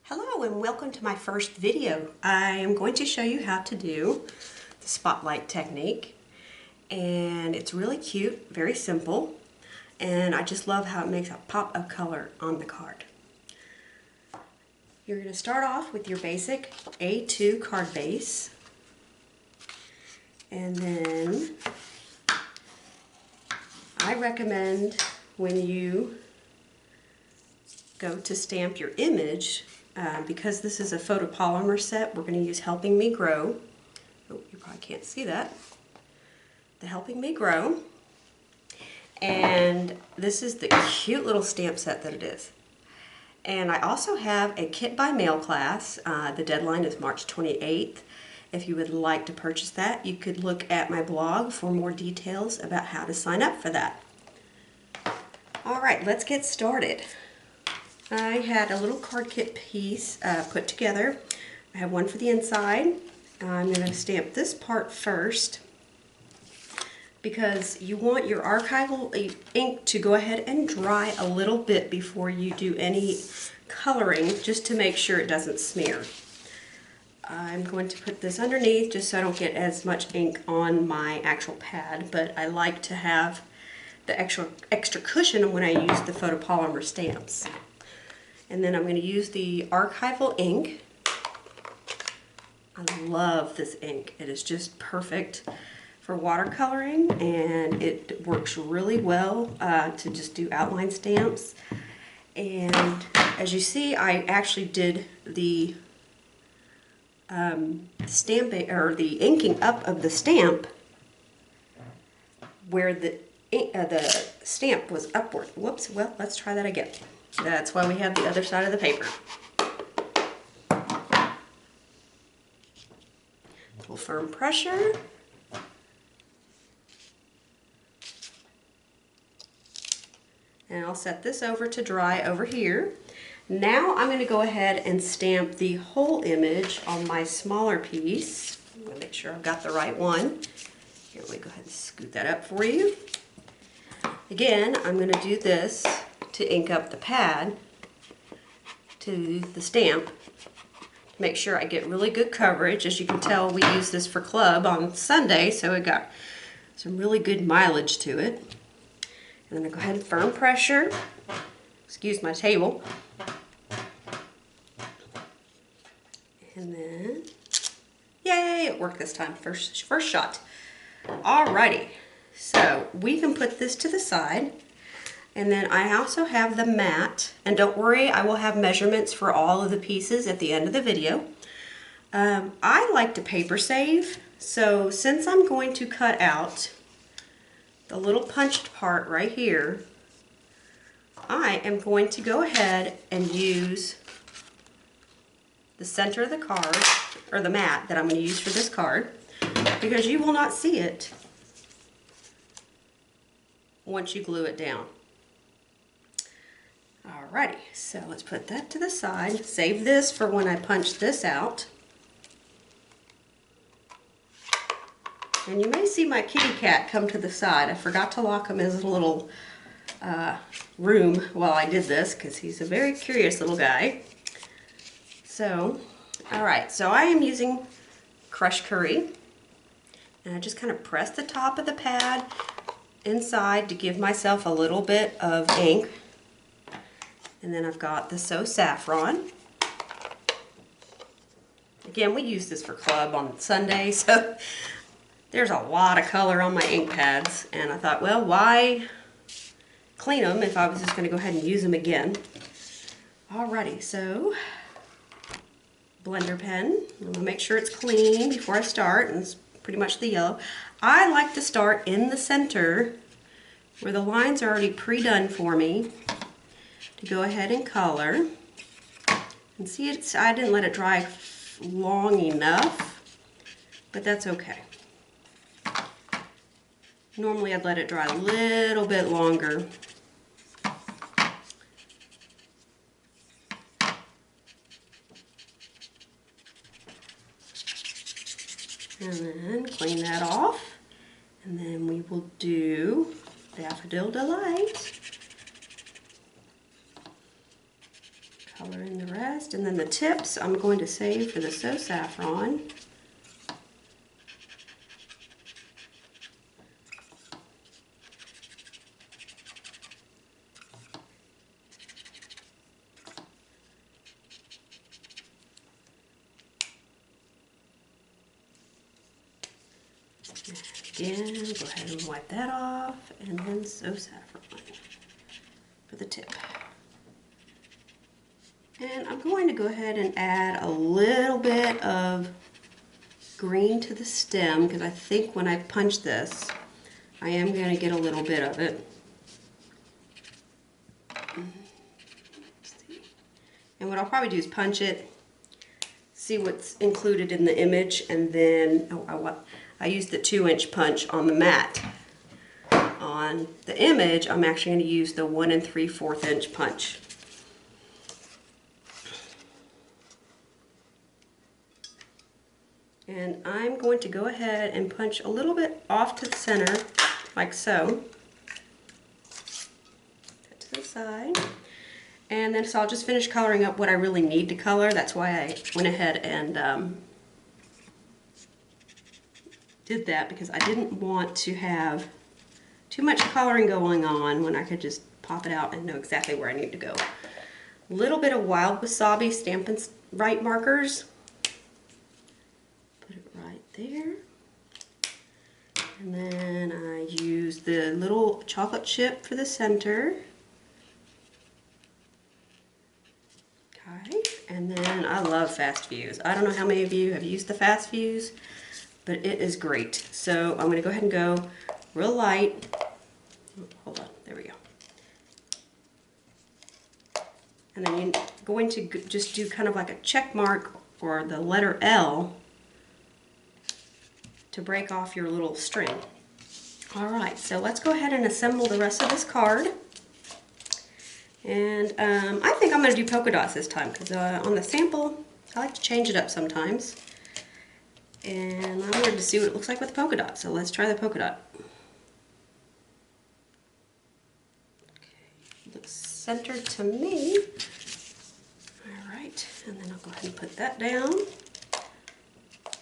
Hello and welcome to my first video. I am going to show you how to do the spotlight technique, and it's really cute, very simple, and I just love how it makes a pop of color on the card. You're going to start off with your basic A2 card base, and then I recommend when you go to stamp your image, because this is a photopolymer set, we're going to use Helping Me Grow. Oh, you probably can't see that. The Helping Me Grow. And this is the cute little stamp set that it is. And I also have a kit by mail class. The deadline is March 28th. If you would like to purchase that, you could look at my blog for more details about how to sign up for that. Alright, let's get started. I had a little card kit piece put together. I have one for the inside. I'm going to stamp this part first because you want your archival ink to go ahead and dry a little bit before you do any coloring, just to make sure it doesn't smear. I'm going to put this underneath just so I don't get as much ink on my actual pad, but I like to have the extra cushion when I use the photopolymer stamps. And then I'm going to use the archival ink. I love this ink. It is just perfect for watercoloring, and it works really well to just do outline stamps. And as you see, I actually did the stamping, or the inking up of the stamp where the stamp was upward. Whoops, well, let's try that again. That's why we have the other side of the paper. A little firm pressure. And I'll set this over to dry over here. Now I'm going to go ahead and stamp the whole image on my smaller piece. I'm going to make sure I've got the right one. Here, let me go ahead and scoot that up for you. Again, I'm going to do this to ink up the pad to the stamp to make sure I get really good coverage. As you can tell, we use this for club on Sunday, so it got some really good mileage to it. And then I go ahead and firm pressure. Excuse my table. And then, yay, it worked this time. First shot. Alrighty, so we can put this to the side. And then I also have the mat, and don't worry, I will have measurements for all of the pieces at the end of the video. I like to paper save, so since I'm going to cut out the little punched part right here, I am going to go ahead and use the center of the card, or the mat that I'm going to use for this card, because you will not see it once you glue it down. Alrighty, so let's put that to the side. Save this for when I punch this out. And you may see my kitty cat come to the side. I forgot to lock him in his little room while I did this, because he's a very curious little guy. So, alright, so I am using Crush Curry. And I just kind of press the top of the pad inside to give myself a little bit of ink. And then I've got the So Saffron. Again, we use this for club on Sunday, so there's a lot of color on my ink pads. And I thought, well, why clean them if I was just going to go ahead and use them again? Alrighty, so blender pen. I'm going to make sure it's clean before I start, and it's pretty much the yellow. I like to start in the center where the lines are already pre-done for me, to go ahead and color. And see, I didn't let it dry long enough, but that's okay. Normally I'd let it dry a little bit longer. And then clean that off. And then we will do Daffodil Delight. Color in the rest. rest. And then the tips I'm going to save for the So Saffron. Again, go ahead and wipe that off, and then So Saffron for the tip. And I'm going to go ahead and add a little bit of green to the stem, because I think when I punch this, I am going to get a little bit of it. And what I'll probably do is punch it, see what's included in the image, and then I used the 2-inch punch on the mat. On the image, I'm actually going to use the 1 3/4 inch punch. And I'm going to go ahead and punch a little bit off to the center, like so. That to the side. And then so I'll just finish coloring up what I really need to color. That's why I went ahead and did that, because I didn't want to have too much coloring going on when I could just pop it out and know exactly where I need to go. A little bit of Wild Wasabi Stampin' Right markers. Put it right there. And then I use the little chocolate chip for the center. Okay, and then I love Fast Fuse. I don't know how many of you have used the Fast Fuse, but it is great. So I'm going to go ahead and go real light. Hold on, there we go. And then you're going to just do kind of like a check mark or the letter L to break off your little string. All right, so let's go ahead and assemble the rest of this card. And I think I'm going to do polka dots this time, because on the sample, I like to change it up sometimes. And I wanted to see what it looks like with polka dot, so let's try the polka dot. Okay, looks centered to me. All right, and then I'll go ahead and put that down.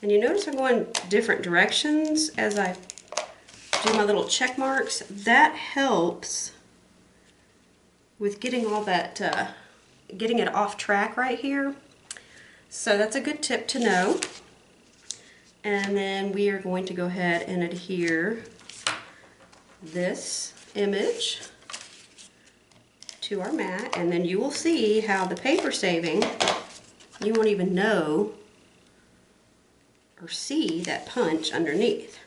And you notice I'm going different directions as I do my little check marks. That helps with getting all that, getting it off track right here. So that's a good tip to know. And then we are going to go ahead and adhere this image to our mat, and then you will see how the paper saving, you won't even know or see that punch underneath.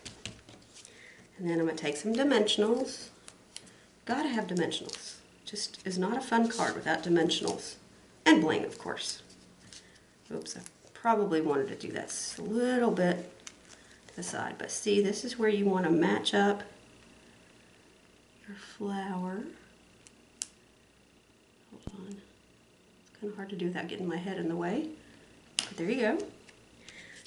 And then I'm going to take some dimensionals. Gotta have dimensionals. Just is not a fun card without dimensionals. And bling, of course. Oops, I probably wanted to do that a little bit to the side. But see, this is where you want to match up your flower. Hold on. It's kind of hard to do without getting my head in the way. But there you go.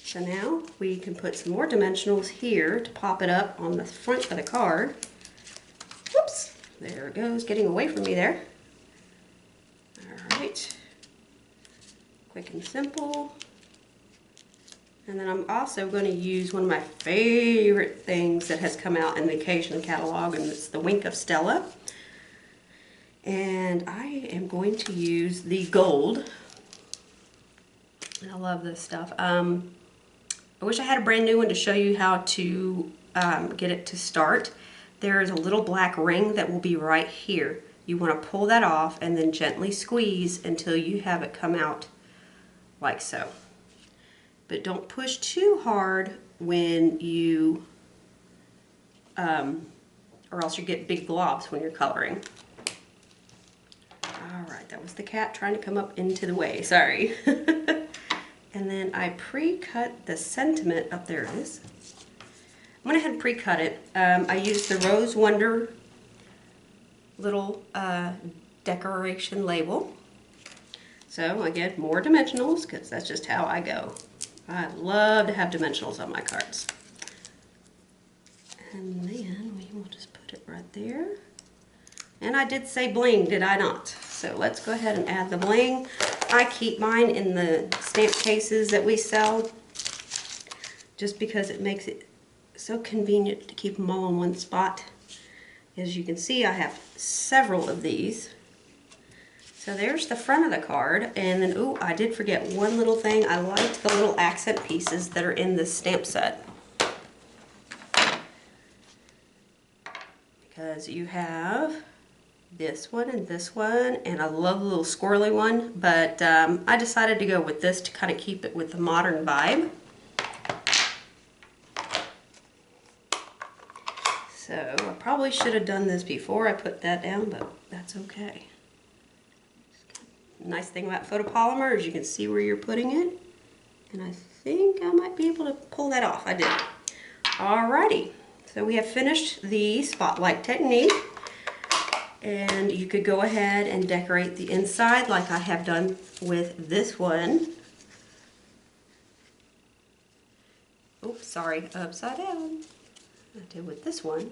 So now we can put some more dimensionals here to pop it up on the front of the card. Whoops. There it goes, getting away from me there. All right, quick and simple. And then I'm also going to use one of my favorite things that has come out in the Occasion catalog, and it's the Wink of Stella. And I am going to use the gold. I love this stuff. I wish I had a brand new one to show you how to get it to start. There is a little black ring that will be right here. You want to pull that off and then gently squeeze until you have it come out like so. But don't push too hard when you, or else you get big globs when you're coloring. All right, that was the cat trying to come up into the way, sorry. And then I pre-cut the sentiment, up there it is. I went ahead and pre-cut it. I used the Rose Wonder little decoration label. So again, more dimensionals, because that's just how I go. I love to have dimensionals on my cards. And then we will just put it right there. And I did say bling, did I not? So let's go ahead and add the bling. I keep mine in the stamp cases that we sell just because it makes it so convenient to keep them all in one spot. As you can see, I have several of these. So there's the front of the card, and then, ooh, I did forget one little thing. I liked the little accent pieces that are in this stamp set. Because you have this one, and I love the little squirrely one, but I decided to go with this to kind of keep it with the modern vibe. So I probably should have done this before I put that down, but that's okay. Nice thing about photopolymer is you can see where you're putting it, and I think I might be able to pull that off. I did. Alrighty, so we have finished the spotlight technique, and you could go ahead and decorate the inside like I have done with this one. Oops, sorry, upside down. I did with this one.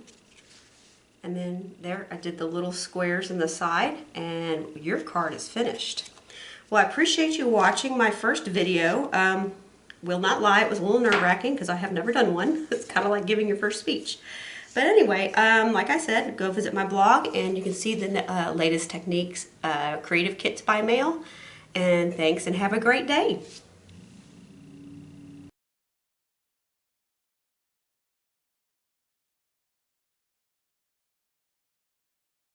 And then there I did the little squares in the side, and your card is finished. Well, I appreciate you watching my first video. Will not lie, it was a little nerve-wracking because I have never done one. It's kind of like giving your first speech. But anyway, like I said, go visit my blog and you can see the latest techniques, creative kits by mail. And thanks and have a great day.